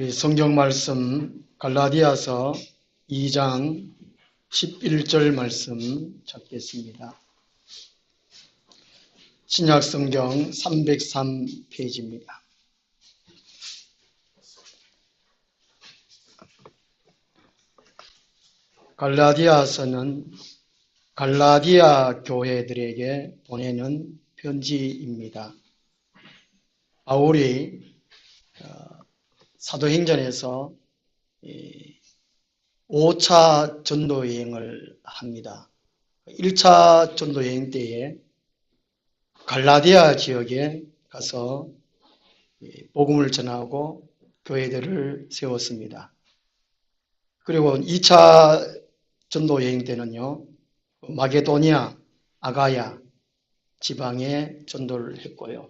우리 성경 말씀 갈라디아서 2장 11절 말씀 찾겠습니다. 신약 성경 303페이지입니다. 갈라디아서는 갈라디아 교회들에게 보내는 편지입니다. 바울이 사도행전에서 5차 전도여행을 합니다. 1차 전도여행 때에 갈라디아 지역에 가서 복음을 전하고 교회들을 세웠습니다. 그리고 2차 전도여행 때는요, 마게도니아, 아가야 지방에 전도를 했고요.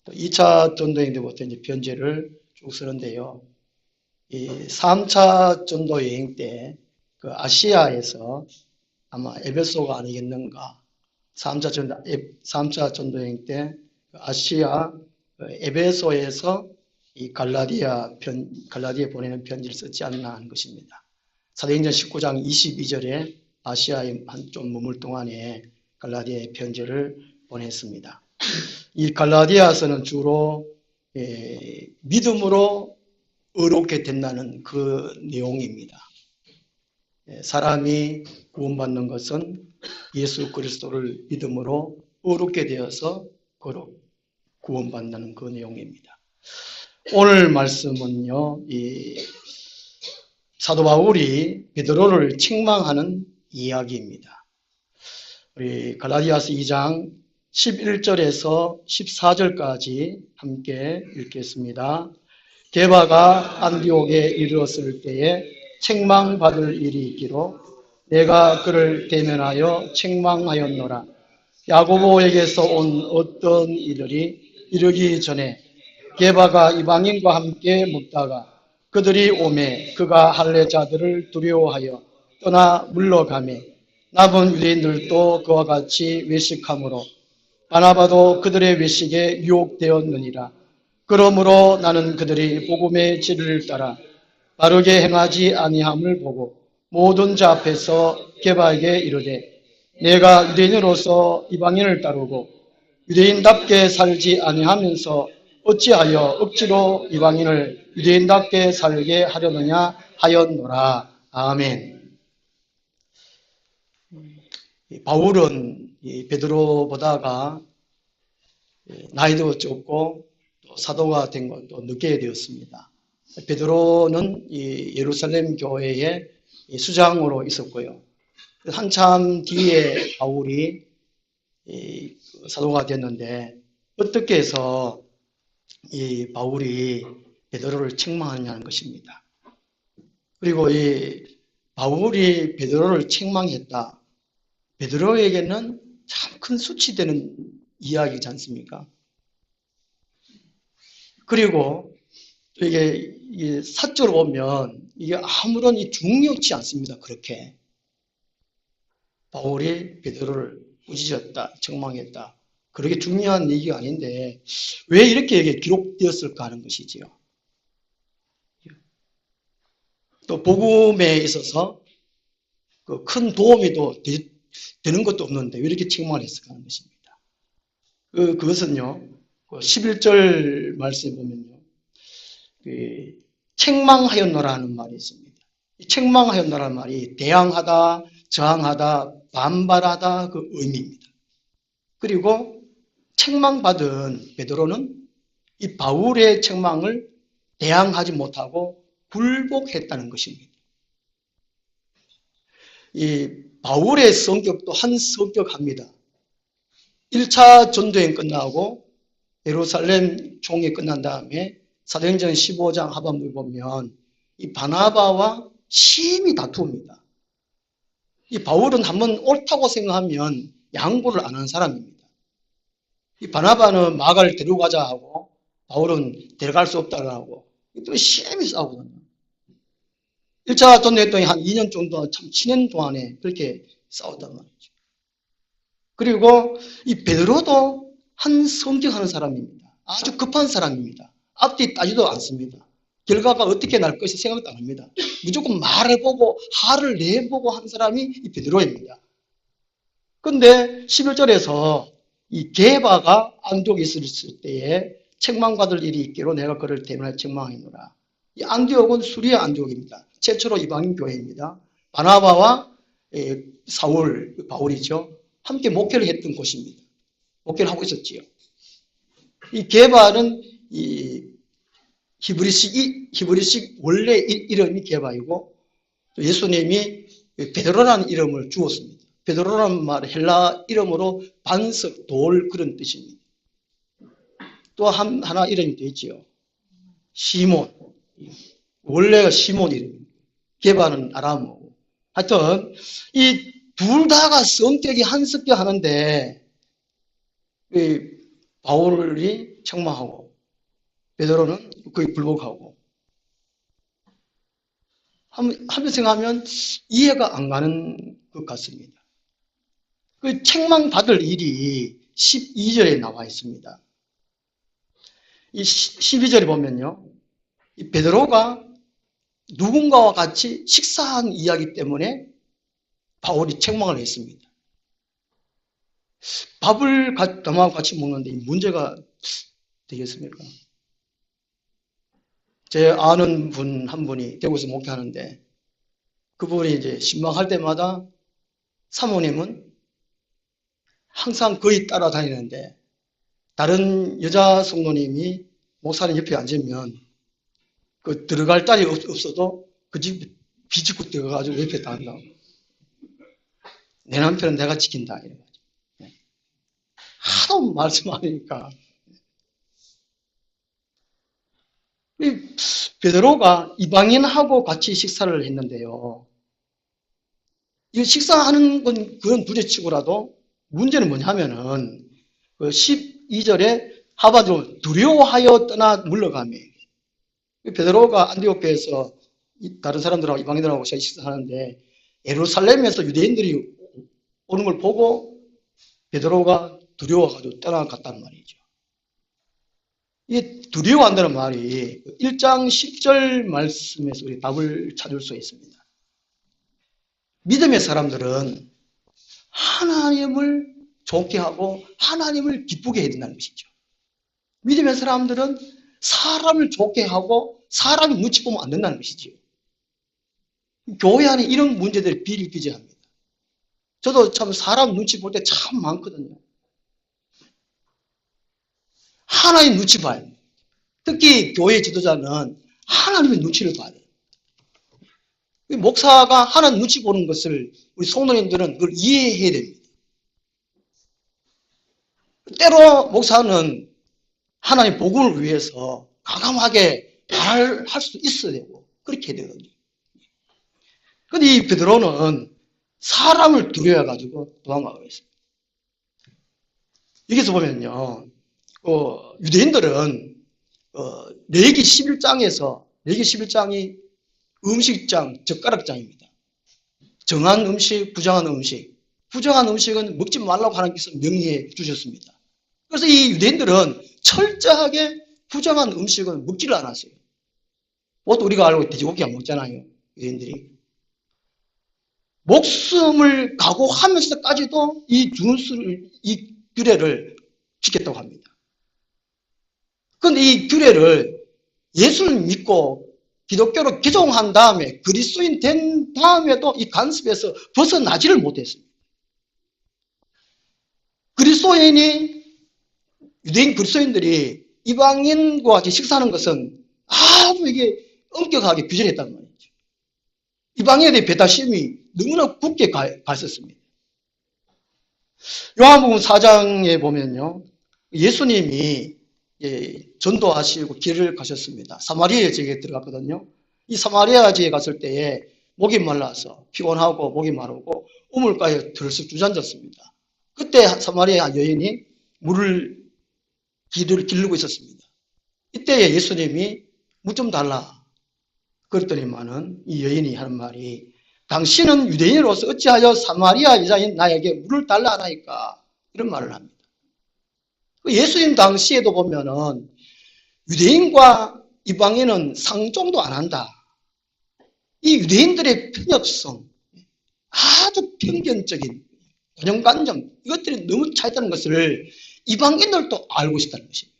또 2차 전도여행 때부터 이제 편지를 쭉 쓰는데요. 이 3차 전도 여행 때 그 아시아에서 아마 에베소가 아니겠는가. 3차 전도 여행 때 아시아 에베소에서 이 갈라디아에 보내는 편지를 썼지 않나 하는 것입니다. 사도행전 19장 22절에 아시아에 좀 머물 동안에 갈라디아에 편지를 보냈습니다. 이 갈라디아서는 주로 믿음으로 의롭게 된다는 그 내용입니다. 사람이 구원받는 것은 예수 그리스도를 믿음으로 의롭게 되어서 구원받는 그 내용입니다. 오늘 말씀은요, 이 사도 바울이 베드로를 책망하는 이야기입니다. 우리 갈라디아서 2장 11절에서 14절까지 함께 읽겠습니다. 게바가 안디옥에 이르렀을 때에 책망받을 일이 있기로 내가 그를 대면하여 책망하였노라. 야고보에게서 온 어떤 이들이 이르기 전에 게바가 이방인과 함께 묵다가 그들이 오매 그가 할례자들을 두려워하여 떠나 물러가매 남은 유대인들도 그와 같이 외식하므로 바나바도 그들의 외식에 유혹되었느니라. 그러므로 나는 그들이 복음의 진리를 따라 바르게 행하지 아니함을 보고 모든 자 앞에서 게바에게 이르되 내가 유대인으로서 이방인을 따르고 유대인답게 살지 아니하면서 어찌하여 억지로 이방인을 유대인답게 살게 하려느냐 하였노라. 아멘. 바울은 베드로보다가 나이도 적고 사도가 된 것도 늦게 되었습니다. 베드로는 예루살렘 교회의 수장으로 있었고요. 한참 뒤에 바울이 사도가 됐는데 어떻게 해서 이 바울이 베드로를 책망하냐는 것입니다. 그리고 이 바울이 베드로를 책망했다. 베드로에게는 참 큰 수치되는 이야기지 않습니까? 그리고 이게 사적으로 보면 이게 아무런 중요치 않습니다. 그렇게 바울이 베드로를 꾸짖었다, 책망했다. 그렇게 중요한 얘기가 아닌데 왜 이렇게 기록되었을까 하는 것이지요. 또 복음에 있어서 그 큰 도움이 또 되는 것도 없는데 왜 이렇게 책망을 했을까 하는 것입니다. 그것은요, 11절 말씀에 보면요, 책망하였노라는 말이 있습니다. 책망하였노라는 말이 대항하다, 저항하다, 반발하다 그 의미입니다. 그리고 책망받은 베드로는 이 바울의 책망을 대항하지 못하고 굴복했다는 것입니다. 이 바울의 성격도 한 성격합니다. 1차 전도여행 끝나고 예루살렘 총회 끝난 다음에 사도행전 15장 하반부에 보면 이 바나바와 심히 다투입니다. 이 바울은 한번 옳다고 생각하면 양보를 안 하는 사람입니다. 이 바나바는 마가를 데려가자 하고 바울은 데려갈 수 없다고 하고 또 심히 싸우거든요. 1차 전도했더니 한 2년 정도 참 친한 동안에 그렇게 싸웠단 말이죠. 그리고 이 베드로도 한 성격하는 사람입니다. 아주 급한 사람입니다. 앞뒤 따지도 않습니다. 결과가 어떻게 날 것이 생각도 안 합니다. 무조건 말해보고 화를 내보고 한 사람이 이 베드로입니다. 근데 11절에서 이 게바가 안디옥에 있을 때에 책망받을 일이 있기로 내가 그를 대면하여 책망하노라. 이 안디옥은 수리아 안디옥입니다. 최초로 이방인 교회입니다. 바나바와 사울, 바울이죠. 함께 목회를 했던 곳입니다. 목회를 하고 있었지요. 이 게바는 이 히브리식 원래 이름이 게바이고 예수님이 베드로라는 이름을 주었습니다. 베드로라는 말 헬라 이름으로 반석, 돌 그런 뜻입니다. 또 하나 이름이 되어 있지요. 시몬. 원래가 시몬 이름입니다. 게바는 아람어고. 하여튼 이 둘 다가 성격이 한석교 하는데 바울이 책망하고 베드로는 거의 불복하고 한번 생각하면 이해가 안 가는 것 같습니다. 그 책망받을 일이 12절에 나와 있습니다. 이 12절에 보면요. 이 베드로가 누군가와 같이 식사한 이야기 때문에 바울이 책망을 했습니다. 밥을 남하고 같이 먹는데 문제가 되겠습니까? 제 아는 분 한 분이 대구에서 목회하는데 그분이 이제 신방할 때마다 사모님은 항상 거의 따라다니는데 다른 여자 성도님이 목사님 옆에 앉으면 그 들어갈 자리 없어도 그 집 비집고 들어가가지고 옆에 다 한다고. 내 남편은 내가 지킨다. 이래가지고. 하도 말씀하니까. 베드로가 이방인하고 같이 식사를 했는데요. 이 식사하는 건 그건 둘째치고라도 문제는 뭐냐면은 그 12절에 하바도 두려워하여 떠나 물러가며 베드로가 안디옥에서 다른 사람들하고 이방인들하고 식사하는데 예루살렘에서 유대인들이 오는 걸 보고 베드로가 두려워가지고 떠나갔단 말이죠. 이 두려워한다는 말이 1장 10절 말씀에서 우리 답을 찾을 수 있습니다. 믿음의 사람들은 하나님을 좋게 하고 하나님을 기쁘게 해야 된다는 것이죠. 믿음의 사람들은 사람을 좋게 하고 사람이 눈치 보면 안 된다는 것이죠. 교회 안에 이런 문제들이 비일비재합니다. 저도 참 사람 눈치 볼 때 참 많거든요. 하나님 눈치 봐요. 특히 교회 지도자는 하나님의 눈치를 봐야 돼요. 목사가 하나님 눈치 보는 것을 우리 성도님들은 그걸 이해해야 됩니다. 때로 목사는 하나님 복음을 위해서 과감하게 말할 수 있어야 되고 그렇게 해야 되거든요. 그런데 이 베드로는 사람을 두려워해가지고 도망가고 있습니다. 여기서 보면요. 유대인들은 레위기 11장에서 레위기 11장이 음식장, 젓가락장입니다. 정한 음식, 부정한 음식. 부정한 음식은 먹지 말라고 하나님께서 명리해 주셨습니다. 그래서 이 유대인들은 철저하게 부정한 음식은 먹지를 않았어요. 보통 우리가 알고 돼지고기 안 먹잖아요. 유대인들이. 목숨을 각오하면서까지도 이 준수를, 이 규례를 지켰다고 합니다. 그런데 이 규례를 예수를 믿고 기독교로 개종한 다음에 그리스도인 된 다음에도 이 간섭에서 벗어나지를 못했습니다. 유대인 그리스도인들이 이방인과 같이 식사하는 것은 아주 이게 엄격하게 규제를 했단 말이죠. 이방인에 대해 배타심이 너무나 굳게 가 있었습니다. 요한복음 4장에 보면요. 예수님이 전도하시고 길을 가셨습니다. 사마리아 지역에 들어갔거든요. 이 사마리아 지역에 갔을 때에 목이 말라서 피곤하고 목이 마르고 우물가에 들썩 주저앉았습니다. 그때 사마리아 여인이 길을 기르고 있었습니다. 이때 예수님이 물 좀 달라. 그랬더니만은 이 여인이 하는 말이 당신은 유대인으로서 어찌하여 사마리아 여자인 나에게 물을 달라 하나이까? 이런 말을 합니다. 예수님 당시에도 보면은 유대인과 이방인은 상종도 안 한다. 이 유대인들의 편협성, 아주 편견적인 고정관념, 이것들이 너무 차있다는 것을 이방인들도 알고 있다는 것입니다.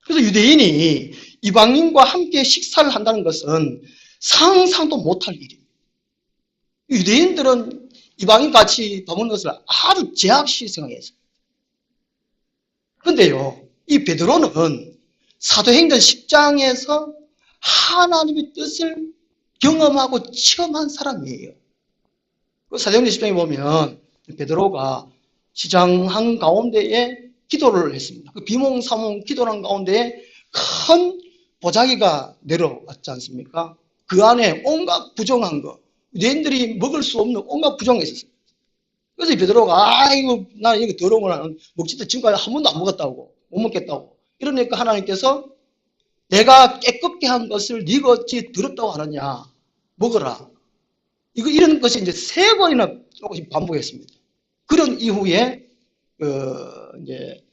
그래서 유대인이 이방인과 함께 식사를 한다는 것은 상상도 못할 일입니다. 유대인들은 이방인 같이 밥 먹는 것을 아주 제약시 생각했어요. 그런데요, 이 베드로는 사도행전 10장에서 하나님의 뜻을 경험하고 체험한 사람이에요. 그 사도행전 10장에 보면 베드로가 시장 한가운데에 기도를 했습니다. 그 비몽사몽 기도한 가운데에 큰 보자기가 내려왔지 않습니까? 그 안에 온갖 부정한 거, 유대인들이 먹을 수 없는 온갖 부정이 있었어요. 그래서 베드로가 아이고 나는 이거 더러운 거는 먹지도 지금까지 한 번도 안 먹었다고, 못 먹겠다고. 이러니까 하나님께서 내가 깨끗게 한 것을 네가 어찌 더럽다고 하느냐, 먹어라. 이런 것이 이제 3번이나 조금씩 반복했습니다. 그런 이후에 이제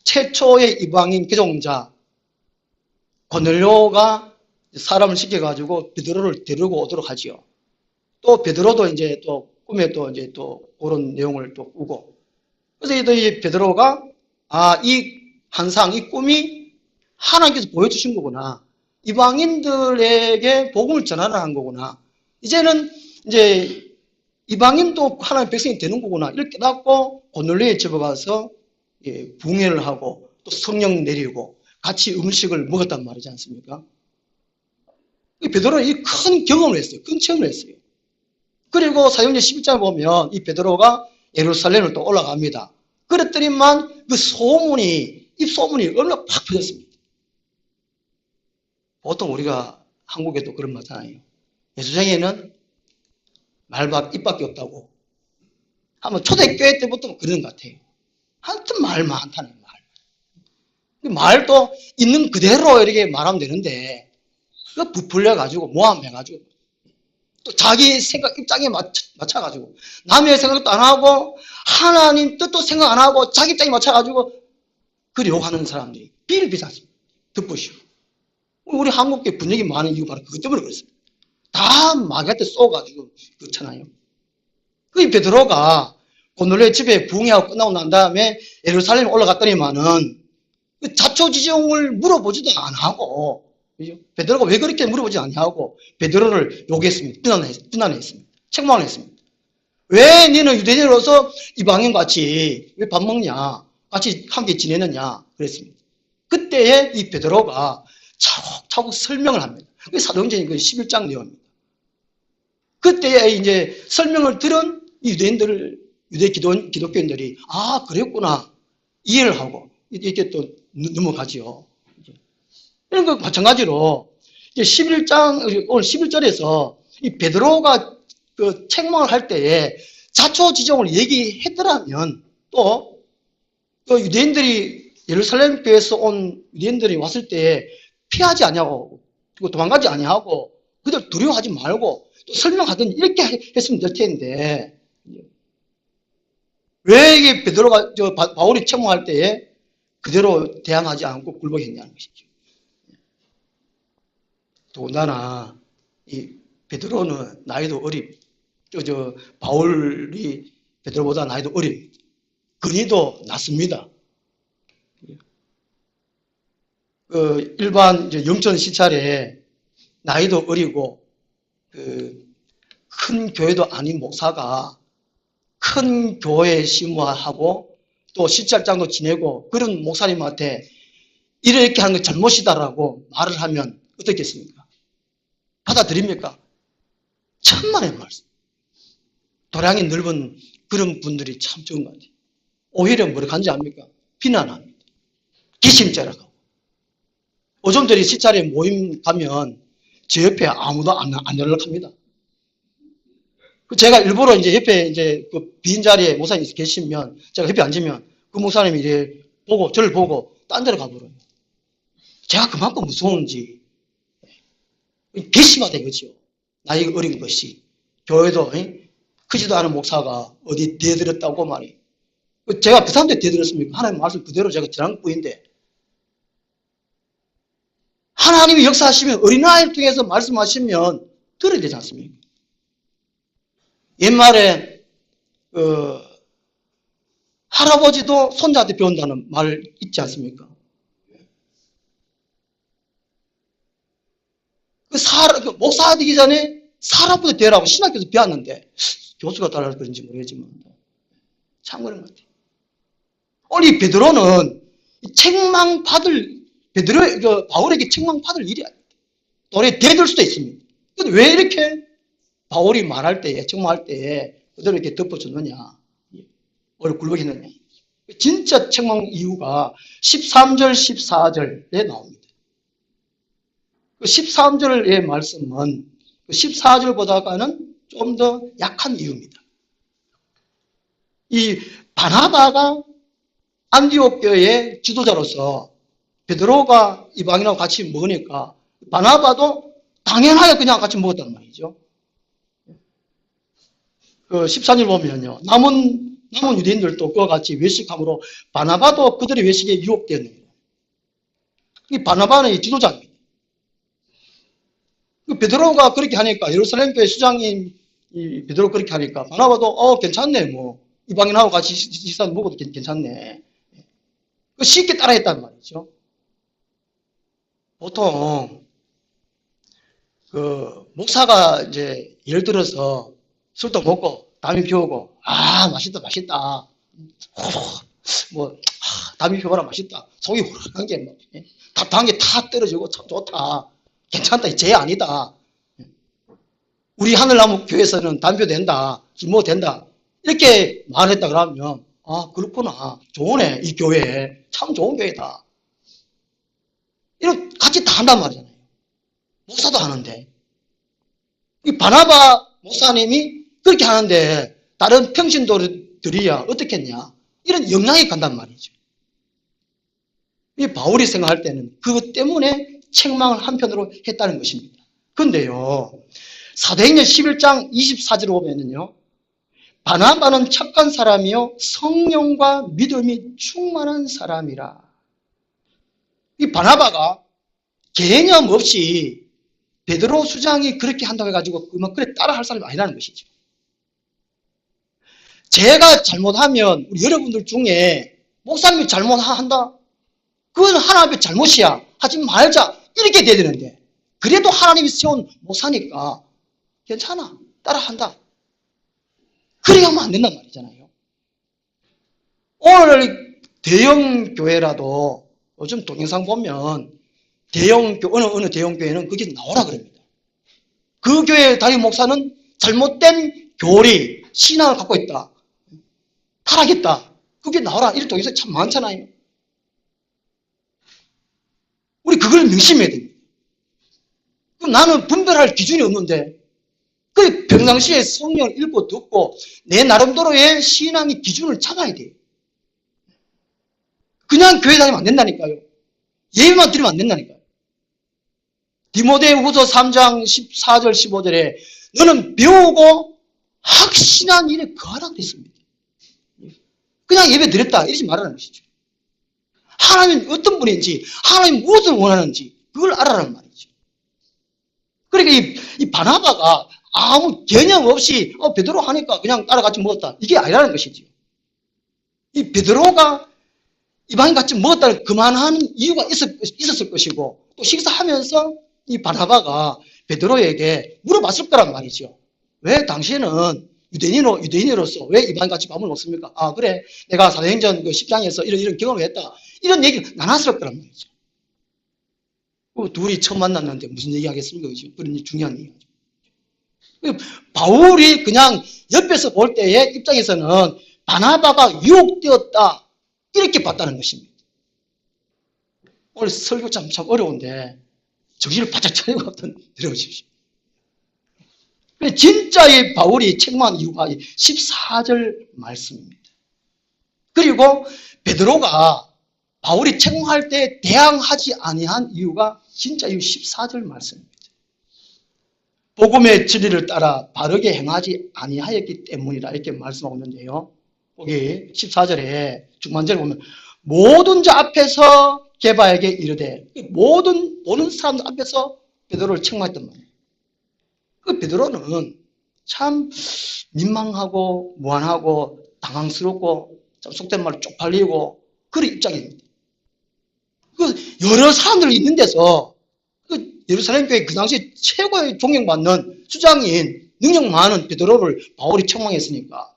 최초의 이방인 개종자 고넬료가 사람을 시켜가지고 베드로를 데리고 오도록 하지요. 또 베드로도 이제 또 꿈에 또 이제 또 그런 내용을 또 꾸고. 그래서 이 베드로가 이 환상, 이 꿈이 하나님께서 보여주신 거구나. 이방인들에게 복음을 전하는 거구나. 이제는 이제 이방인도 하나님의 백성이 되는 거구나. 이렇게 깨닫고 고넬료의 집에 가서 붕해를 하고 또 성령 내리고 같이 음식을 먹었단 말이지 않습니까? 베드로는 이 큰 경험을 했어요. 큰 체험을 했어요. 그리고 사도행전 11장에 보면 이 베드로가 예루살렘을 또 올라갑니다. 그랬더니만 그 입소문이 얼마나 팍 퍼졌습니다. 보통 우리가 한국에도 그런 말 하잖아요. 예수장에는 말밥 입밖에 없다고. 한번 초대교회 때부터 그런 것 같아요. 하여튼 말 많다는 말. 말도 있는 그대로 이렇게 말하면 되는데, 그거 부풀려가지고, 모함해가지고, 또 자기 생각, 입장에 맞춰가지고, 남의 생각도 안 하고, 하나님 뜻도 생각 안 하고, 자기 입장에 맞춰가지고, 그 욕하는 사람들이 비일비재합니다. 듣보시오. 우리 한국계 분위기 많은 이유 바로 그것 때문에 그렇습니다. 다 마귀한테 쏘가지고 그렇잖아요. 그 베드로가 고넬료 집에 부흥회하고 끝나고 난 다음에 예루살렘에 올라갔더니만은 자초지종을 물어보지도 안 하고, 베드로가 왜 그렇게 물어보지 않냐고 베드로를 욕했습니다. 비난했습니다. 책망을 했습니다. 왜 너는 유대인으로서 이방인같이 왜 밥 먹냐, 같이 함께 지내느냐 그랬습니다. 그때에 이 베드로가 차곡차곡 설명을 합니다. 그게 사도행전 11장 내용입니다. 그때에 이제 설명을 들은 유대 기독교인들이 그랬구나 이해를 하고 이렇게 또 넘어가지요. 이런 거 마찬가지로 이제 11장 오늘 11절에서 이 베드로가 그 책망을 할 때에 자초지종을 얘기했더라면 또 유대인들이 예루살렘 교회에서 온 유대인들이 왔을 때 피하지 아니하고 도망가지 아니하고 그들 두려워하지 말고 또 설명하든지 이렇게 했으면 될 텐데 왜 이게 베드로가 바울이 책망할 때에 그대로 대항하지 않고 굴복했냐는 것이죠. 더군다나 이 베드로는 나이도 바울이 베드로보다 나이도 어립니다. 근위도 낮습니다. 일반 영천 시찰에 나이도 어리고 큰 교회도 아닌 목사가 큰 교회 심화하고 또 시찰장도 지내고 그런 목사님한테 이렇게 하는 거 잘못이다라고 말을 하면 어떻겠습니까? 받아들입니까? 천만의 말씀. 도량이 넓은 그런 분들이 참 좋은 것 같아요. 오히려 뭐라 하는지 압니까? 비난합니다. 기심죄라고. 오줌들이 시찰에 모임 가면 제 옆에 아무도 안 연락합니다. 제가 일부러 이제 옆에 그 빈 자리에 목사님이 계시면 제가 옆에 앉으면 그 목사님이 이제 저를 보고 딴 데로 가버려요. 제가 그만큼 무서운지 괘씸하다 이거죠. 나이가 어린 것이 교회도 크지도 않은 목사가 어디 대들었다고 말이. 제가 그 사람한테 대들었습니까? 하나님 말씀 그대로 제가 전한 뿌인데 하나님이 역사하시면 어린아이를 통해서 말씀하시면 들어야 되지 않습니까? 옛말에 할아버지도 손자한테 배운다는 말 있지 않습니까? 목사 되기 전에 사람부터 되라고 신학교에서 배웠는데 교수가 따라서 그런지 모르겠지만 참 그런 것 같아요. 우리 베드로는 바울에게 책망받을 일이 아닙니다. 또래 대들 수도 있습니다. 근데 왜 이렇게 바울이 말할 때에, 책망할 때에 그대로 이렇게 덮어주느냐, 오히려 굴복했느냐. 진짜 책망 이유가 13절, 14절에 나옵니다. 그 13절의 말씀은 14절보다는 좀 더 약한 이유입니다. 이 바나바가 안디옥 교회의 지도자로서 베드로가 이방인하고 같이 먹으니까 바나바도 당연하게 그냥 같이 먹었단 말이죠. 그 14절 보면요. 남은 유대인들도 그와 같이 외식함으로 바나바도 그들의 외식에 유혹되었느니라. 이 바나바는 지도자입니다. 베드로가 그렇게 하니까 예루살렘 교회 수장인 베드로 그렇게 하니까 바나바도 괜찮네 뭐 이방인하고 같이 식사 먹어도 괜찮네. 쉽게 따라했단 말이죠. 보통 목사가 이제 예를 들어서 술도 먹고 담이 피우고 맛있다 담이 피워라 맛있다 속이 후련한 게 뭐, 답답한 게 다 떨어지고 참 좋다 괜찮다 쟤 아니다 우리 하늘나무 교회에서는 담배 된다 술 먹어도 된다 이렇게 말했다 그러면 그렇구나 좋으네 이 교회 참 좋은 교회다 이런 같이 다 한단 말이잖아요. 목사도 하는데 이 바나바 목사님이 그렇게 하는데 다른 평신도들이야 어떻게 했냐 이런 영향이 간단 말이죠. 이 바울이 생각할 때는 그것 때문에 책망을 한편으로 했다는 것입니다. 근데요 사도행전 11장 24절을 보면요 바나바는 착한 사람이요 성령과 믿음이 충만한 사람이라. 이 바나바가 개념 없이 베드로 수장이 그렇게 한다고 해가지고 그래 따라할 사람이 아니라는 것이죠. 제가 잘못하면 우리 여러분들 중에 목사님이 잘못한다? 그건 하나님의 잘못이야. 하지 말자. 이렇게 돼야 되는데 그래도 하나님이 세운 목사니까 괜찮아. 따라한다. 그래야 하면 안 된단 말이잖아요. 오늘 대형 교회라도 요즘 동영상 보면 어느 대형 교회는 그게 나오라 그럽니다. 그 교회 담임 목사는 잘못된 교리, 신앙을 갖고 있다. 타락했다. 그게 나오라. 이런 동영상 참 많잖아요. 우리 그걸 명심해야 됩니다. 그럼 나는 분별할 기준이 없는데 그 평상시에 성경을 읽고 듣고 내 나름대로의 신앙의 기준을 잡아야 돼요. 그냥 교회 다니면 안 된다니까요. 예배만 드리면 안 된다니까요. 디모데후서 3장 14절 15절에 너는 배우고 확신한 일에 거하라 그랬습니다. 그냥 예배 드렸다 이러지 말라는 것이죠. 하나님 어떤 분인지 하나님 무엇을 원하는지 그걸 알아라는 말이죠. 그러니까 이 바나바가 아무 개념 없이 베드로 하니까 그냥 따라같이 먹었다 이게 아니라는 것이죠. 이 베드로가 이방인 같이 먹었다는 그만한 이유가 있었을 것이고 또 식사하면서 이 바나바가 베드로에게 물어봤을 거란 말이죠. 왜 당신은 유대인으로서 왜 이방인같이 밥을 먹습니까? 그래 내가 사도행전 그 10장에서 이런 경험을 했다. 이런 얘기를 나눴을 거란 말이죠. 둘이 처음 만났는데 무슨 얘기 하겠습니까? 그런 중요한 얘기죠. 바울이 그냥 옆에서 볼 때의 입장에서는 바나바가 유혹되었다 이렇게 봤다는 것입니다. 오늘 설교 참 어려운데 정신을 바짝 차리고 한번 들어보십시오. 진짜 이 바울이 책망한 이유가 14절 말씀입니다. 그리고 베드로가 바울이 책망할 때 대항하지 아니한 이유가 진짜 이 14절 말씀입니다. 복음의 진리를 따라 바르게 행하지 아니하였기 때문이라 이렇게 말씀하고 있는데요. 거기 14절에 중반절에 보면 모든 자 앞에서 게바에게 이르되 모든 보는 사람들 앞에서 베드로를 책망했단 말이에요. 그 베드로는 참 민망하고 무안하고 당황스럽고 참 속된 말로 쪽팔리고 그런 입장입니다. 그 여러 사람들이 있는 데서 그 예루살렘 교회 그 당시 최고의 존경받는 수장인 능력 많은 베드로를 바울이 책망했으니까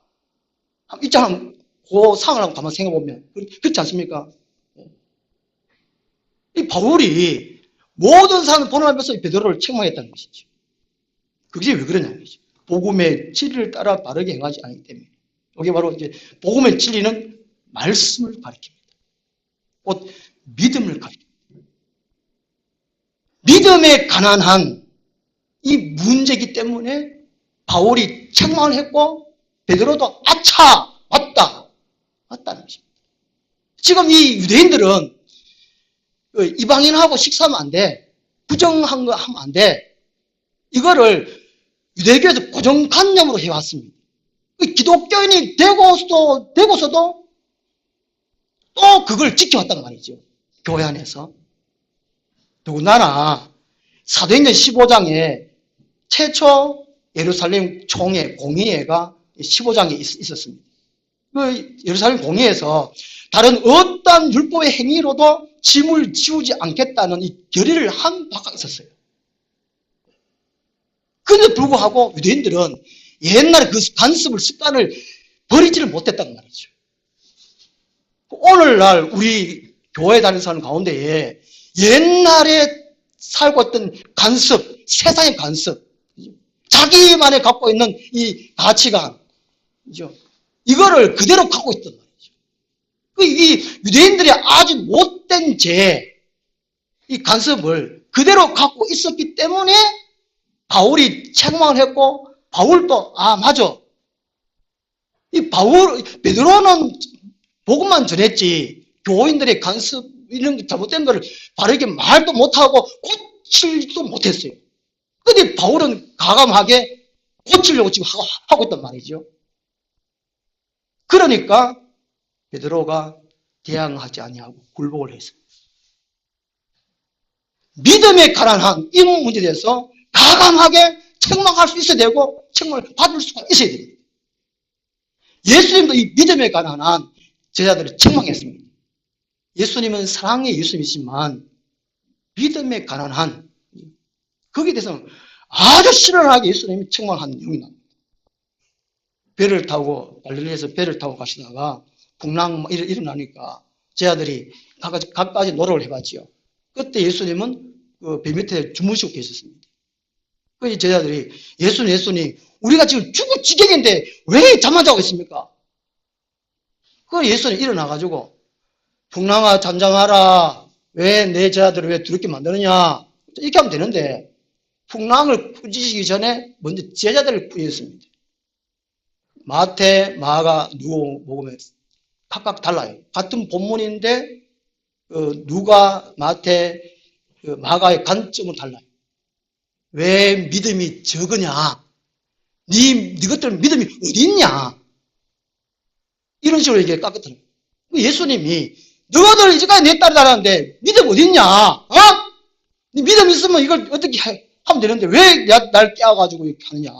입장 그 상을 한번 가만 생각해 보면 그렇지 않습니까? 이 바울이 모든 사람을 보는 앞에서 베드로를 책망했다는 것이죠. 그게 왜 그러냐는 거죠. 복음의 진리를 따라 바르게 행하지 않기 때문에. 이게 바로 이제 복음의 진리는 말씀을 가리킵니다. 곧 믿음을 가리킵니다. 믿음에 가난한 이 문제이기 때문에 바울이 책망을 했고 베드로도 아차 맞다는 것입니다. 지금 이 유대인들은 이방인하고 식사하면 안 돼. 부정한 거 하면 안 돼. 이거를 유대교에서 고정관념으로 해왔습니다. 기독교인이 되고서도 또 그걸 지켜왔단 말이죠. 교회 안에서. 더군다나 사도행전 15장에 최초 예루살렘 총회, 공의회가 15장에 있었습니다. 그 예루살렘 공의회에서 다른 어떤 율법의 행위로도 짐을 지우지 않겠다는 이 결의를 한 바가 있었어요. 그런데 불구하고 유대인들은 옛날에 그 간습을 습관을 버리지를 못했단 말이죠. 오늘날 우리 교회 다니는 사람 가운데에 옛날에 살고 있던 간습, 세상의 간습, 자기만이 갖고 있는 이 가치관, 이거를 그대로 갖고 있단 말이죠. 이 유대인들이 아주 못된 이 간습을 그대로 갖고 있었기 때문에 바울이 책망을 했고, 바울도, 맞아. 베드로는 복음만 전했지, 교인들의 간습, 이런 잘못된 거를 바르게 말도 못하고 고치지도 못했어요. 근데 바울은 가감하게 고치려고 지금 하고 있단 말이죠. 그러니까 베드로가 대항하지 아니하고 굴복을 했습니다. 믿음에 가난한 이 문제에 대해서 가감하게 책망할 수 있어야 되고 책망을 받을 수가 있어야 됩니다. 예수님도 이 믿음에 가난한 제자들을 책망했습니다. 예수님은 사랑의 예수님이지만 믿음에 가난한 거기에 대해서는 아주 신랄하게 예수님이 책망한 내용이 납니다. 배를 타고 갈릴리에서 배를 타고 가시다가 풍랑 일어나니까 제자들이 각가지 노력을 해봤지요. 그때 예수님은 그 배 밑에 주무시고 계셨습니다. 그 제자들이 예수님 우리가 지금 죽을 지경인데 왜 잠만 자고 있습니까? 그 예수님 일어나가지고 풍랑아 잠잠하라. 왜 내 제자들을 왜 두렵게 만드느냐? 이렇게 하면 되는데 풍랑을 꾸짖기 전에 먼저 제자들을 꾸짖습니다. 마태, 마가, 누가 먹으면 각각 달라요. 같은 본문인데 누가, 마태, 마가의 관점은 달라요. 왜 믿음이 적으냐? 네 것들 믿음이 어디 있냐? 이런 식으로 얘기해 깎았더라고요. 예수님이 너희들 이제까지 내 딸이 달았는데 믿음 어디 있냐? 네 믿음 있으면 이걸 어떻게 하면 되는데 왜 날 깨워가지고 이렇게 하느냐?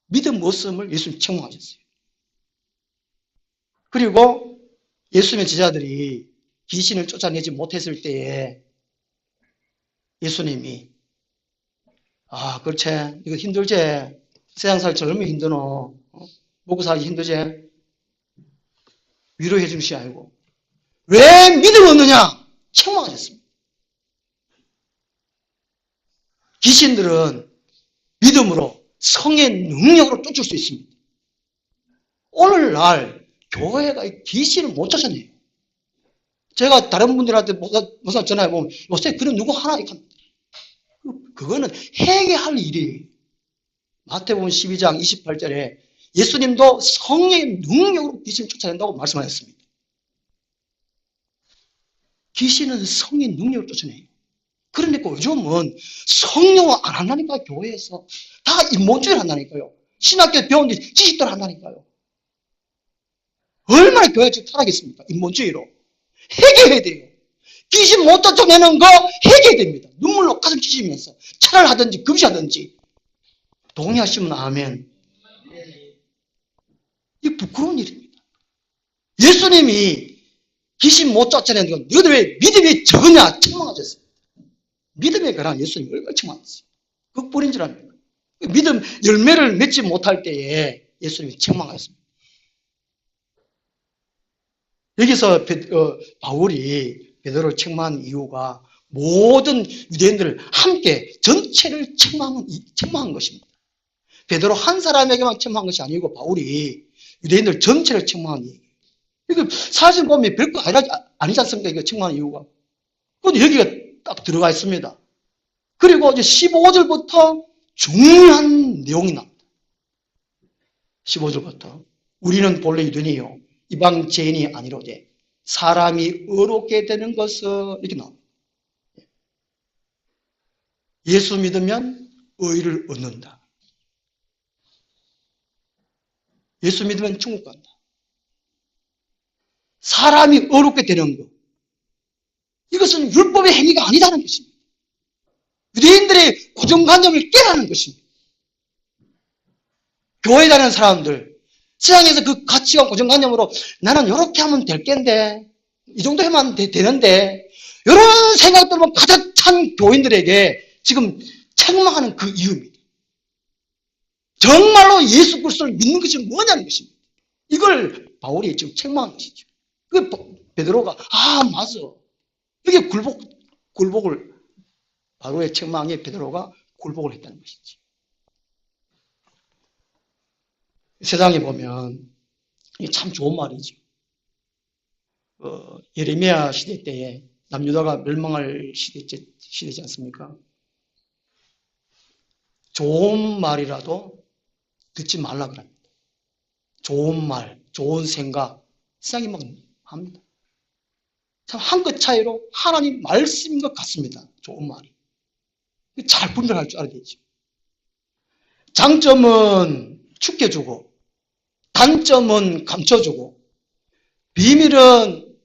믿음 없음을 예수님 책망하셨어요. 그리고 예수님의 제자들이 귀신을 쫓아내지 못했을 때에 예수님이 그렇지 이거 힘들지? 세상 살기 얼마나 힘드노? 먹고 살기 힘들지? 위로해 주시 아니고 왜 믿음 없느냐? 책망하셨습니다. 귀신들은 믿음으로 성의 능력으로 쫓을 수 있습니다. 오늘날 교회가 귀신을 못 쫓아내요. 제가 다른 분들한테 모사 전화해보면 요새 그런 누구 하나 이렇게 합니다. 그거는 해결할 일이에요. 마태복음 12장 28절에 예수님도 성의 능력으로 귀신을 쫓아낸다고 말씀하셨습니다. 귀신은 성의 능력을 쫓아내요. 그러니까 요즘은 성령을 안 한다니까 교회에서 다 인본주의를 한다니까요. 신학교 배운 뒤 지식들 한다니까요. 얼마나 교회가 지금 타락했습니까? 인본주의로. 해결해야 돼요. 귀신 못 쫓아내는 거 해결해야 됩니다. 눈물로 가슴 찢으면서 차를 하든지 금시하든지. 동의하시면 아멘. 이 부끄러운 일입니다. 예수님이 귀신 못 쫓아내는 건 너희들 왜 믿음이 적으냐 책망하셨어요. 믿음에 관한 예수님이 얼마나 책망했어요. 그 뿌린 줄 압니까? 믿음 열매를 맺지 못할 때에 예수님이 책망하셨습니다. 여기서 바울이 베드로를 책망한 이유가 모든 유대인들을 함께 전체를 책망한 것입니다. 베드로 한 사람에게만 책망한 것이 아니고 바울이 유대인들 전체를 책망한 얘기예요. 이거 사실 보면 별거 아니지 않습니까? 이거 책망한 이유가. 그런데 여기가 딱 들어가 있습니다. 그리고 이제 15절부터 중요한 내용이 나옵니다. 15절부터 우리는 본래 유대인이요 이방 죄인이 아니로되 사람이 의롭게 되는 것은 이렇게 나옵니다. 예수 믿으면 의를 얻는다. 예수 믿으면 천국 간다. 사람이 의롭게 되는 것. 이것은 율법의 행위가 아니다는 것입니다. 유대인들의 고정관념을 깨라는 것입니다. 교회 다니는 사람들, 세상에서 그 가치와 고정관념으로 나는 이렇게 하면 될 겐데, 이 정도 하면 되는데, 이런 생각들만 가득 찬 교인들에게 지금 책망하는 그 이유입니다. 정말로 예수 그리스도를 믿는 것이 뭐냐는 것입니다. 이걸 바울이 지금 책망한 것이죠. 그 베드로가 맞아. 이게 굴복을 바로의 책망에 베드로가 굴복을 했다는 것이지. 세상에 보면 이게 참 좋은 말이죠. 예레미야 시대 때에 남유다가 멸망할 시대지 않습니까? 좋은 말이라도 듣지 말라 그럽니다. 좋은 말, 좋은 생각, 세상이 막 합니다. 참 한 끗 차이로 하나님 말씀인 것 같습니다. 좋은 말이. 잘 분별할 줄 알아야 되죠. 장점은 축해주고, 단점은 감춰주고, 비밀은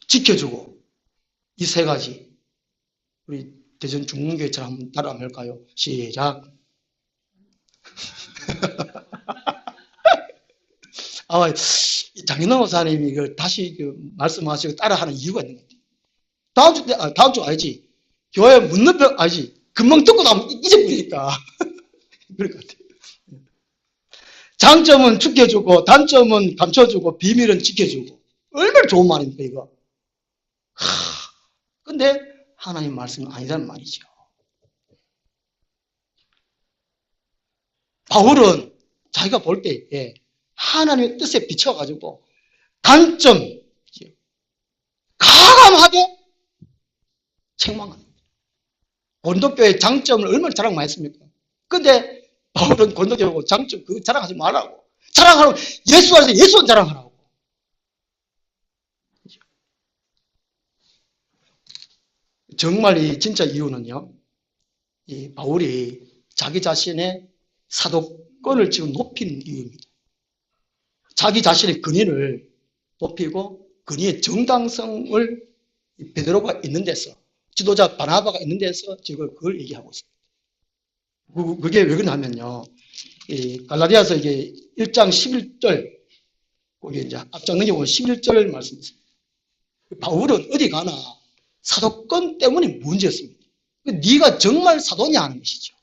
지켜주고, 이 세 가지. 우리 대전 중문교회처럼 한번 따라 한번 할까요? 시작. 장인호 목사님이 이걸 다시 말씀하시고 따라하는 이유가 있는 것 같아요. 다음 주 알지? 교회 문 높여 알지? 금방 듣고 나면 잊어버리니까. 그럴 것 같아요. 장점은 축해주고, 단점은 감춰주고, 비밀은 지켜주고. 얼마나 좋은 말입니까, 이거? 근데 하나님 말씀은 아니라는 말이죠. 바울은 자기가 볼 때에 하나님의 뜻에 비춰가지고 단점, 가감하게 책망합니다. 고린도교의 장점을 얼마나 자랑 많이 했습니까? 근데 바울은 고린도교하고 장점 그거 자랑하지 말라고. 자랑하라고. 예수 안에서 예수만 자랑하라고. 정말 이 진짜 이유는요. 이 바울이 자기 자신의 사도권을 지금 높인 이유입니다. 자기 자신의 근위를 높이고 근위의 정당성을 베드로가 있는 데서 지도자 바나바가 있는 데서 지금 그걸 얘기하고 있습니다. 그게 왜 그러냐면요. 이 갈라디아서 이게 1장 11절 거기 이제 앞장 넘겨보면 11절 말씀이 있습니다. 바울은 어디 가나 사도권 때문에 문제였습니다. 네가 정말 사도냐 하는 것이죠.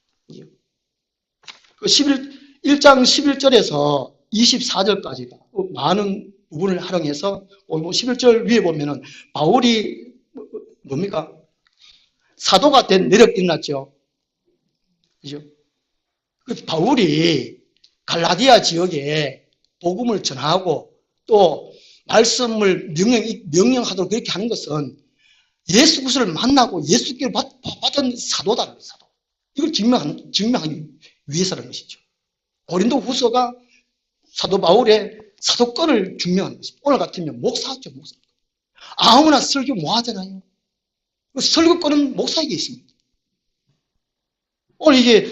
그 1장 11절에서 24절까지가 많은 부분을 활용해서 11절 위에 보면은 바울이 뭡니까? 사도가 된 내력이 일어났죠. 그죠? 그 바울이 갈라디아 지역에 복음을 전하고 또 말씀을 명령하도록 그렇게 하는 것은 예수 그리스도를 만나고 예수께를 받은 사도다. 사도. 이걸 증명하기 위해서라는 것이죠. 고린도 후서가 사도 바울의 사도권을 증명하는 것입니다. 오늘 같으면 목사죠, 목사. 아무나 설교 뭐 하잖아요. 설교권은 목사에게 있습니다. 오늘 이게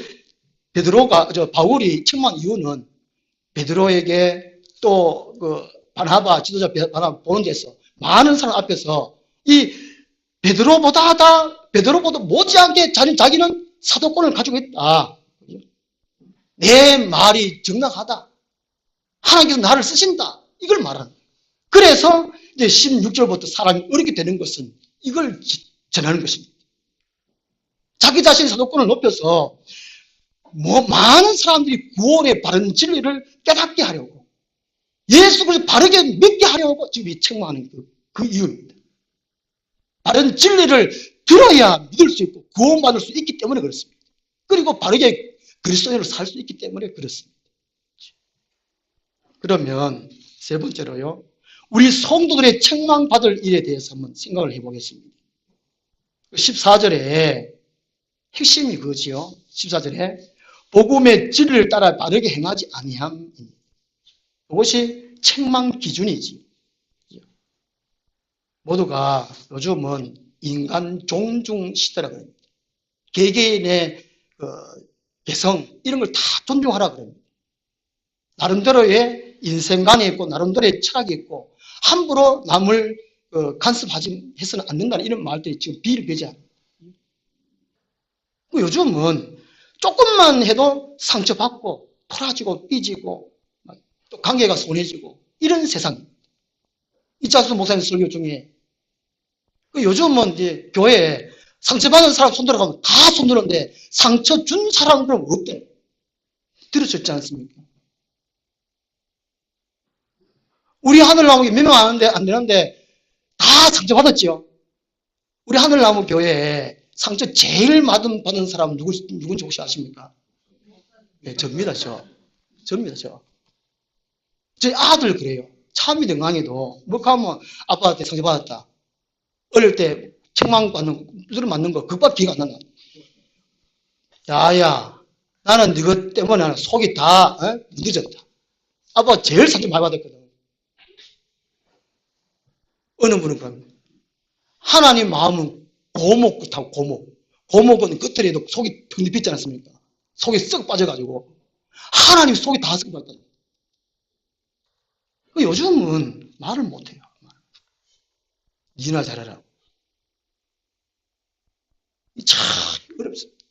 바울이 책망한 이유는 베드로에게 또 바나바, 지도자 바나바 보는 데서 많은 사람 앞에서 이 베드로보다 못지않게 자기는 사도권을 가지고 있다. 내 말이 정당하다. 하나님께서 나를 쓰신다. 이걸 말하는 거예요. 그래서 이제 16절부터 사람이 어렵게 되는 것은 이걸 전하는 것입니다. 자기 자신의 사도권을 높여서 많은 사람들이 구원의 바른 진리를 깨닫게 하려고, 예수 그리스도 바르게 믿게 하려고 지금 이 책망하는 그 이유입니다. 바른 진리를 들어야 믿을 수 있고 구원받을 수 있기 때문에 그렇습니다. 그리고 바르게 그리스도인으로 살 수 있기 때문에 그렇습니다. 그러면 세 번째로요, 우리 성도들의 책망받을 일에 대해서 한번 생각을 해보겠습니다. 14절에 핵심이 그거지요. 14절에 복음의 진리를 따라 바르게 행하지 아니함입니다. 이것이 책망 기준이지. 모두가 요즘은 인간 존중 시대라고 합니다. 개개인의 개성 이런 걸 다 존중하라 그럽니다. 나름대로의 인생관이 있고 나름대로의 철학이 있고 함부로 남을 간섭하지 해서는 안 된다는 이런 말들이 지금 비일비재합니다. 요즘은 조금만 해도 상처받고 토라지고 삐지고 또 관계가 소원해지고 이런 세상입니다. 이철수 목사님 설교 중에 요즘은 이제 교회에 상처받은 사람 손들어가면 다 손들었는데 상처 준 사람은 그럼 없대. 들으셨지 않습니까? 우리 하늘나무 몇 명 안 되는데 다 상처받았지요. 우리 하늘나무 교회에 상처 제일 받은 사람은 누군지 혹시 아십니까? 네, 접니다, 접니다. 저희 아들 그래요. 참이 등강에도 뭐 하면 아빠한테 상처받았다. 어릴 때 책망받는 두드려 맞는 거 그것밖에 기억 안 난다. 야야, 나는 너희 때문에 속이 다 늦어졌다. 아빠가 제일 상처 많이 받았거든. 어느 분은 그럽니다. 하나님 마음은 고목 같다고 고목은 겉으로도 속이 텅 비지 않습니까? 속이 썩 빠져가지고 하나님 속이 다 썩 빠졌다. 요즘은 말을 못해요. 니나 잘해라. 참 어렵습니다.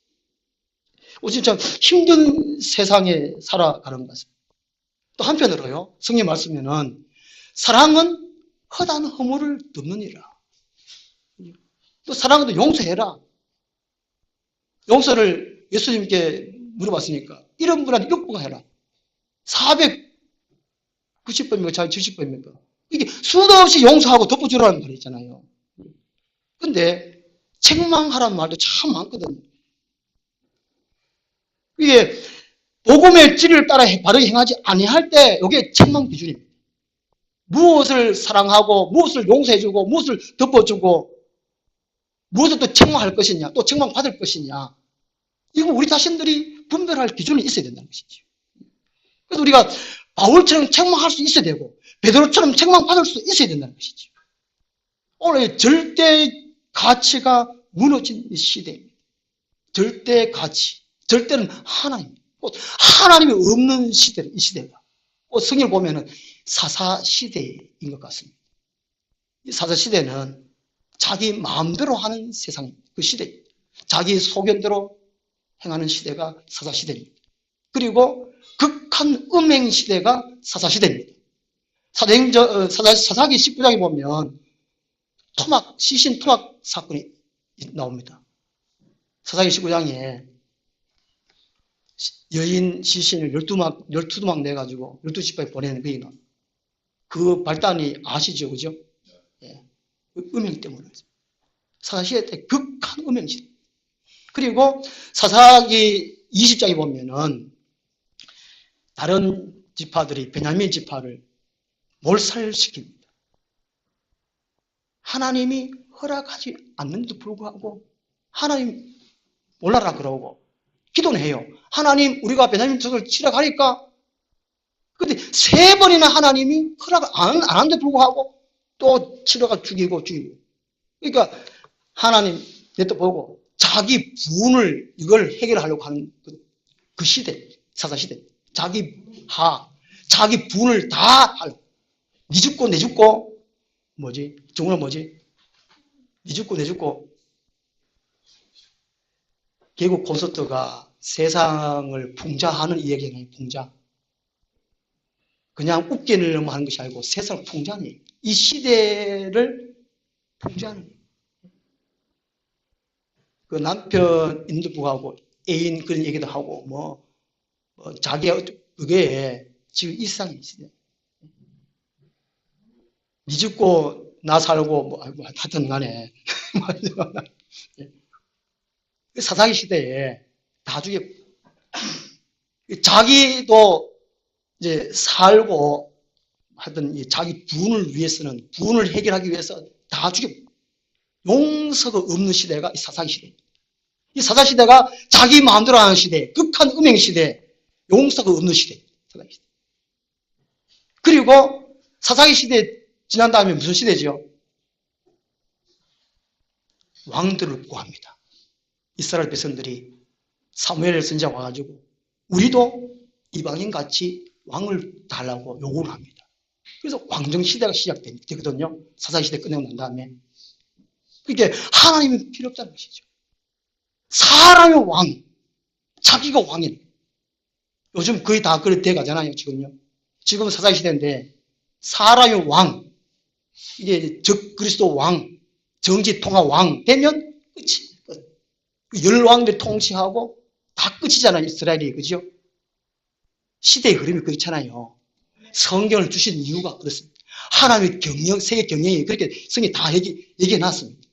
요즘 참 힘든 세상에 살아가는 것 같습니다. 또 한편으로요, 성경 말씀에는 사랑은 허다한 허물을 덮느니라. 또 사랑은 용서해라. 용서를 예수님께 물어봤으니까 이런 분한테 6번 해라. 490번입니까? 70번입니까? 이게 수도 없이 용서하고 덮어주라는 말이 있잖아요. 근데 책망하라는 말도 참 많거든요. 이게 복음의 진리를 따라 바르게 행하지 아니할 때 이게 책망 기준입니다. 무엇을 사랑하고 무엇을 용서해주고 무엇을 덮어주고 무엇을 또 책망할 것이냐 또 책망받을 것이냐 이거 우리 자신들이 분별할 기준이 있어야 된다는 것이죠. 그래서 우리가 바울처럼 책망할 수 있어야 되고 베드로처럼 책망받을 수 있어야 된다는 것이죠. 오늘 절대 가치가 무너진 이 시대입니다. 절대 가치, 절대는 하나님, 하나님이 없는 시대, 이 시대가. 성경을 보면은 사사시대인 것 같습니다. 이 사사시대는 자기 마음대로 하는 세상입니다. 그 시대입니다. 자기 소견대로 행하는 시대가 사사시대입니다. 그리고 극한 음행 시대가 사사시대입니다. 사사기 19장에 보면 시신 토막 사건이 나옵니다. 사사기 19장에 여인 시신을 12두막 내가지고 12지파에 보내는 그 인원. 그 발단이 아시죠? 그죠? 예. 음행 때문에. 사사시대 때 극한 음행 시대. 그리고 사사기 20장에 보면은 다른 지파들이 베냐민 지파를 몰살시킵니다. 하나님이 허락하지 않는데도 불구하고 하나님 몰라라 그러고 기도는 해요. 하나님 우리가 베냐민 족을 치러 가니까 근데 3번이나 하나님이 허락을 안 하는데 불구하고 또 치러가 죽이고 그러니까 하나님 내또 보고 자기 분을 이걸 해결하려고 하는 그 시대, 사사시대. 자기 분을 다 하려고. 니 죽고 내 죽고 정말 니 죽고 내 죽고 개국 콘서트가 세상을 풍자하는 이야기는 풍자. 그냥 웃기려고 하는 것이 아니고 세상을 풍자하는 이 시대를 풍자하는 거예요. 그 남편 있는데 불구하고 애인 그런 얘기도 하고 자기 그게 지금 일상이 시대. 니 죽고 나 살고 하여튼 간에 사사기 시대에 나중에 자기도 이제 살고 하여튼 자기 부흥을 위해서는 부흥을 해결하기 위해서 나중에 용서가 없는 시대가 이 사사기 시대. 이 사사기 시대가 자기 마음대로 하는 시대, 극한 음행 시대, 용서가 없는 시대. 사사기 시대. 그리고 사사기 시대 지난 다음에 무슨 시대죠? 왕들을 구합니다. 이스라엘 백성들이 사무엘 선지자 와가지고 우리도 이방인같이 왕을 달라고 요구를 합니다. 그래서 왕정시대가 시작되거든요. 사사기시대 끝내고 난 다음에. 그러니까 하나님은 필요 없다는 것이죠. 사람의 왕, 자기가 왕이에요. 요즘 거의 다 그렇게 돼가잖아요. 지금요. 지금은 사사기시대인데 사람의 왕, 이게 적그리스도 왕, 정치통합 왕 되면 끝이. 열왕들이 통치하고 다 끝이잖아요. 이스라엘이. 그죠? 시대의 흐름이 그렇잖아요. 성경을 주신 이유가 그렇습니다. 하나님의 경영, 세계 경영이 그렇게 성경이 다 얘기해 놨습니다.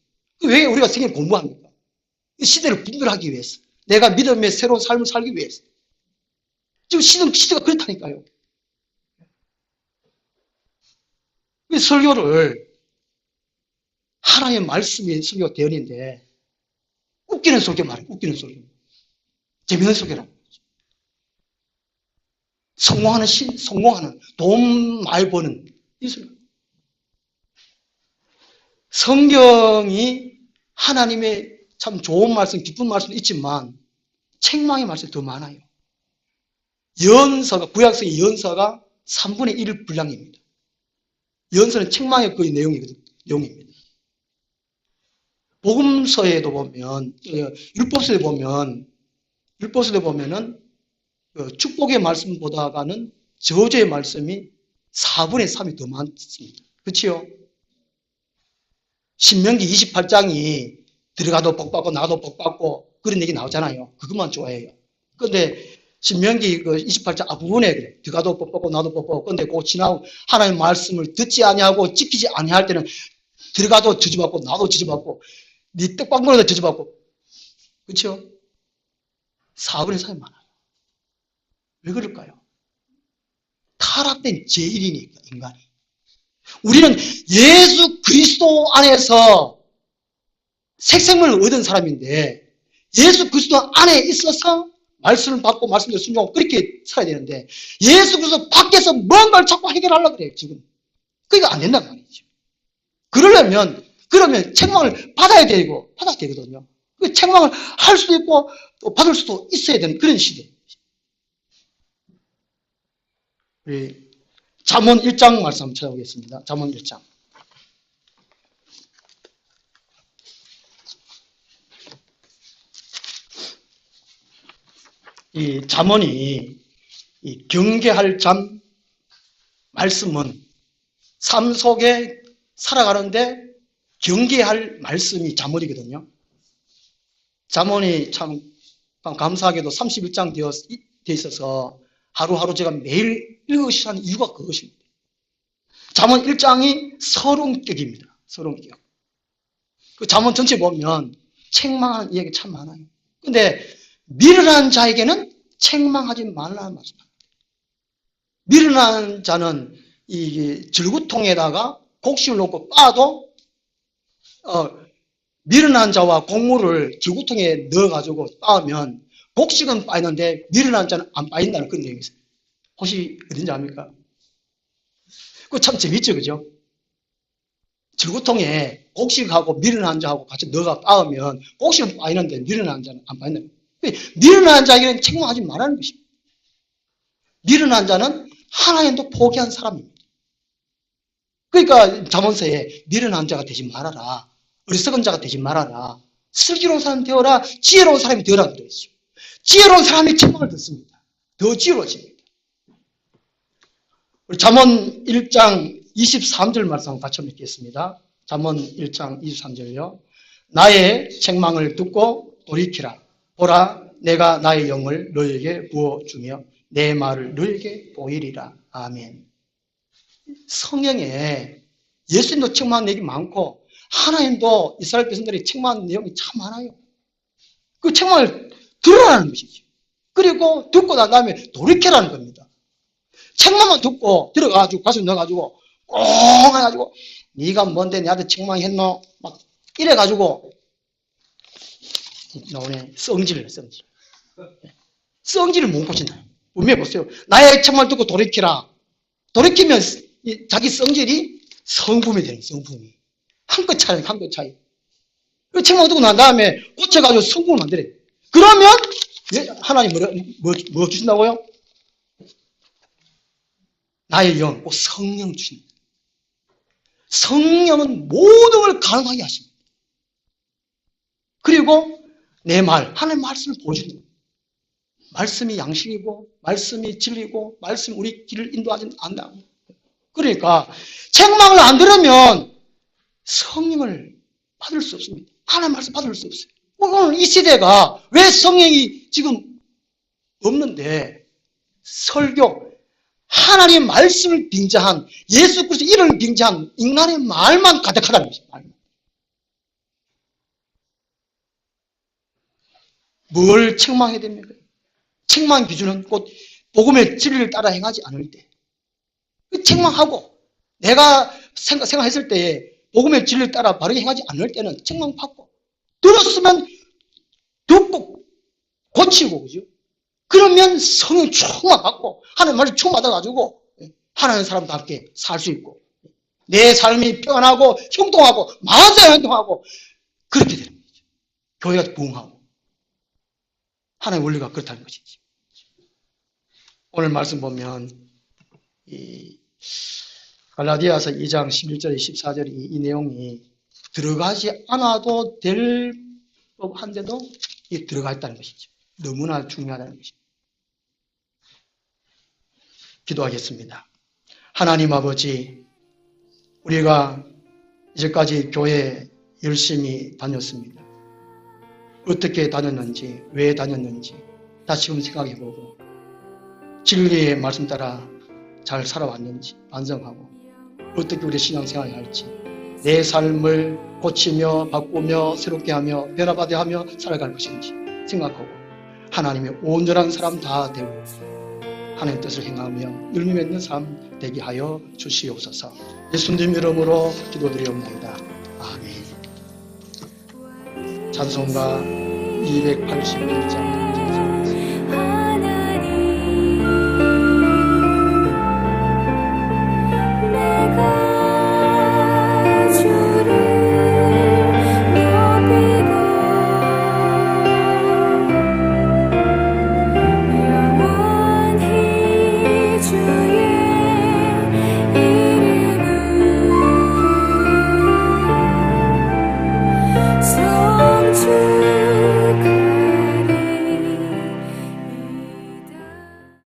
왜 우리가 성경 공부합니까? 시대를 분별하기 위해서. 내가 믿음의 새로운 삶을 살기 위해서. 지금 시대가 그렇다니까요. 설교를 하나님의 말씀이 설교가 되었는데 웃기는 설교 말이에요. 웃기는 설교. 재밌는 설교라고. 성공하는, 돈 많이 버는 이 설교. 성경이 하나님의 참 좋은 말씀, 기쁜 말씀도 있지만 책망의 말씀이 더 많아요. 연서가, 구약성의 연서가 3분의 1 분량입니다. 연서는 책망의 그 내용입니다. 복음서에도 보면, 율법서에 보면은 축복의 말씀보다가는 저주의 말씀이 4분의 3이 더 많습니다. 그렇지요? 신명기 28장이 들어가도 복받고 나도 복받고 그런 얘기 나오잖아요. 그것만 좋아해요. 그런데 신명기 그 28장 앞부분에 그래. 들어가도 복받고 나도 복받고 그런데 그 지나고 하나님의 말씀을 듣지 아니하고 지키지 아니할 때는 들어가도 저주받고 나도 저주받고 네 떡방문에도 저주받고 그렇죠? 4분의 3이 많아요. 왜 그럴까요? 타락된 죄인이니까 인간이. 우리는 예수 그리스도 안에서 새 생명을 얻은 사람인데 예수 그리스도 안에 있어서 말씀을 받고 말씀을 순종하고 그렇게 살아야 되는데 예수 그리스도 밖에서 뭔가를 자꾸 해결하려고 그래요. 지금. 그러니까 안 된단 말이죠. 그러면 책망을 받아야 되거든요. 그 책망을 할 수도 있고 또 받을 수도 있어야 되는 그런 시대. 우리 잠언 1장 말씀 한번 찾아보겠습니다. 잠언 1장. 이 잠언이 이 경계할 말씀은 삶 속에 살아가는데 경계할 말씀이 잠언이거든요. 잠언이 참 감사하게도 31장 되어 있어서 하루하루 제가 매일 읽으시라는 이유가 그것입니다. 잠언 1장이 서론격입니다. 서론격. 그 잠언 전체 보면 책망하는 이야기 참 많아요. 근데 미련한 자에게는 책망하지 말라는 말씀입니다. 미련한 자는 이 절구통에다가 곡식을 놓고 빻아도 미련한 자와 곡물을 절구통에 넣어가지고 빻으면 곡식은 빠이는데 미련한 자는 안 빠인다는 그런 내용이 있어요. 혹시 어딘지 압니까? 그거 참 재밌죠, 그죠? 절구통에 곡식하고 미련한 자하고 같이 넣어가 빻으면 곡식은 빠이는데 미련한 자는 안 빠인다. 미련한 자에게는 책망하지 말라는 것입니다. 미련한 자는 하나님도 포기한 사람입니다. 그러니까 잠언서에 미련한 자가 되지 말아라. 어리석은 자가 되지 말아라. 슬기로운 사람이 되어라. 지혜로운 사람이 되어라 그랬죠. 지혜로운 사람이 책망을 듣습니다. 더 지혜로워집니다. 우리 잠언 1장 23절 말씀 같이 읽겠습니다. 잠언 1장 23절요. 나의 책망을 듣고 돌이키라. 보라, 내가 나의 영을 너에게 부어주며 내 말을 너에게 보이리라. 아멘. 성경에 예수님도 책망한 내용이 많고 하나님도 이스라엘 백성들이 책망한 내용이 참 많아요. 그 책망을 들으라는 것이죠. 그리고 듣고 난 다음에 돌이켜라는 겁니다. 책망만 듣고 들어가가지고 가슴에 넣어가지고 꽁 해가지고 네가 뭔데 내한테 책망했노? 막 이래가지고 나오네. 성질을 못 고친다. 분명히 보세요. 나의 책망을 듣고 돌이키라. 돌이키면 자기 성질이 성품이 되는 성품이. 한끗 차이. 그 책망을 듣고 난 다음에 고쳐가지고 성품을 만들어요. 그러면 하나님 뭐 주신다고요? 나의 영, 꼭 성령 주십니다. 성령은 모든 걸 가능하게 하십니다. 그리고 내 말, 하나님의 말씀을 보여주는 거예요. 말씀이 양식이고, 말씀이 진리고, 말씀이 우리 길을 인도하지 않는다. 그러니까 책망을 안 들으면 성령을 받을 수 없습니다. 하나님의 말씀 받을 수 없어요. 오늘 이 시대가 왜 성령이 지금 없는데 설교, 하나님의 말씀을 빙자한 예수 그리스도 이름을 빙자한 인간의 말만 가득하다는 것입니다. 뭘 책망해야 됩니까? 책망 기준은 곧 복음의 진리를 따라 행하지 않을 때 책망하고 내가 생각했을 때에 복음의 진리를 따라 바르게 행하지 않을 때는 책망받고 들었으면 듣고 고치고 그죠? 그러면 성령 충만 받고 하나님 말씀 충만 받아가지고 하나님 사람답게 살 수 있고 내 삶이 평안하고 형통하고 만사에 형통하고 그렇게 되는 거죠. 교회가 부흥하고 하나님의 원리가 그렇다는 것이지. 오늘 말씀 보면 이 갈라디아서 2장 11절 14절 이 내용이 들어가지 않아도 될 법한데도 이 들어가 있다는 것이죠. 너무나 중요하다는 것입니다. 기도하겠습니다. 하나님 아버지, 우리가 이제까지 교회 열심히 다녔습니다. 어떻게 다녔는지, 왜 다녔는지 다시금 생각해보고 진리의 말씀 따라 잘 살아왔는지 반성하고 어떻게 우리 신앙생활을 할지 내 삶을 고치며 바꾸며 새롭게 하며 변화받아 하며 살아갈 것인지 생각하고 하나님의 온전한 사람 다 되고 하나님의 뜻을 행하며 열매 맺는 삶 되게 하여 주시옵소서. 예수님 이름으로 기도드리옵나이다. 아멘. 찬송가 281장